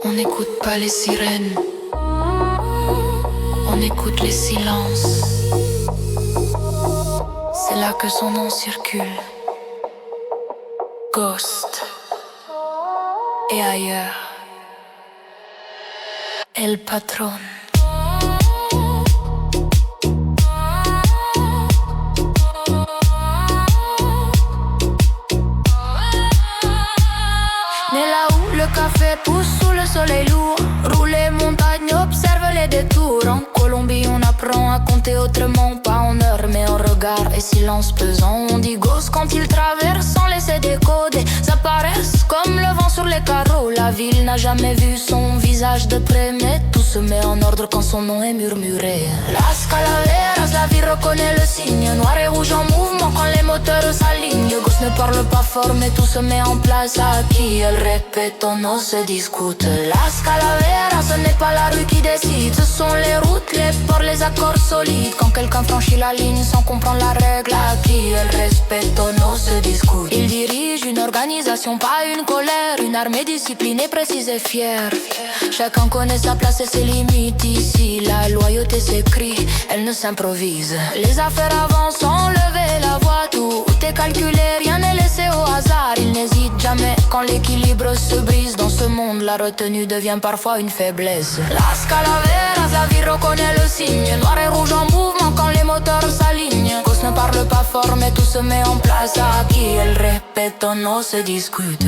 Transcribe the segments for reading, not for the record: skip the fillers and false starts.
On n'écoute pas les sirènes, on écoute les silences. C'est là que son nom circule. Ghost. Et ailleurs, El Patron. Né là où le café pousse sous le soleil lourd, rouler montagne, observe les détours. En Colombie on apprend à compter autrement, pas en heures mais en regard et silence pesant. On dit gosse quand il traverse sans laisser d'écho, des apparaissent comme le vent sur les carreaux. La ville n'a jamais vu son visage de près, mais tout se met en ordre quand son nom est murmuré. Las Calaveras, la vie reconnaît le signe, noir et rouge en mouvement quand les moteurs s'alignent. Le gosse ne parle pas fort mais tout se met en place. Aquí el respeto no se discute. Las Calaveras, ce n'est pas la rue qui décide, ce sont les routes, les ports, les accords solides. Quand quelqu'un franchit la ligne sans comprendre la règle, aquí el respeto no se discute. Il dirige une organisation, pas une colère, une armée disciplinée, précise et fière. Chacun connaît sa place et ses limites ici. La loyauté s'écrit, elle ne s'improvise. Les affaires avancent sans lever la voix, tout est calculé, rien n'est laissé au hasard. Il n'hésite jamais quand l'équilibre se brise. Dans ce monde, la retenue devient parfois une faiblesse. Las Calaveras, la vie reconnaît le signe, noir et rouge en mouvement quand les moteurs s'alignent. Gosse ne parle pas fort mais tout se met en place. Aquí el respeto no se discute.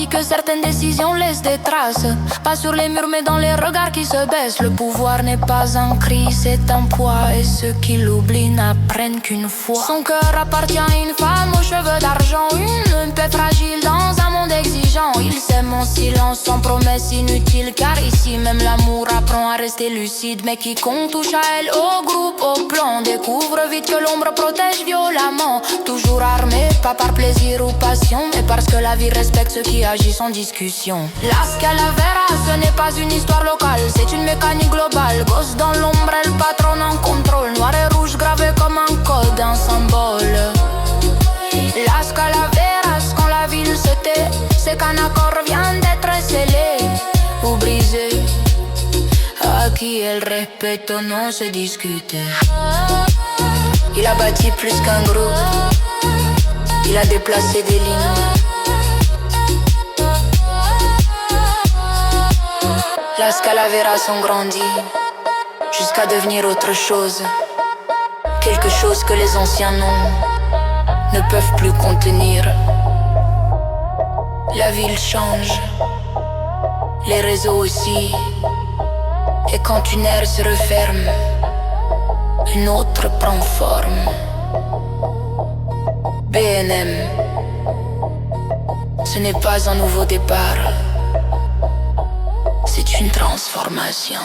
Que certaines décisions laissent des traces, pas sur les murs mais dans les regards qui se baissent. Le pouvoir n'est pas un cri, c'est un poids, et ceux qui l'oublient n'apprennent qu'une fois. Son cœur appartient à une femme aux cheveux d'argent, une paix fragile dans un monde exigeant. Il sème en silence sans promesse inutile, car ici même l'amour apprend à rester lucide. Mais quiconque touche à elle, au groupe, au plan, découvre vite que l'ombre protège violemment. Toujours armé, pas par plaisir ou passion, mais parce que la vie respecte ceux qui agissent sans discussion. Las Calaveras, ce n'est pas une histoire locale, c'est une mécanique globale. Gosse dans l'ombre, El Patron en contrôle, noir et rouge gravé comme un code, un symbole. Las Calaveras, quand la ville se tait, c'est qu'un accord vient d'être scellé ou brisé. Aquí el respeto no se discute. Il a bâti plus qu'un groupe, il a déplacé des lignes. Las Calaveras ont grandi jusqu'à devenir autre chose, quelque chose que les anciens noms ne peuvent plus contenir. La ville change, les réseaux aussi, et quand une ère se referme, une autre prend forme. BNM, ce n'est pas un nouveau départ, c'est une transformation.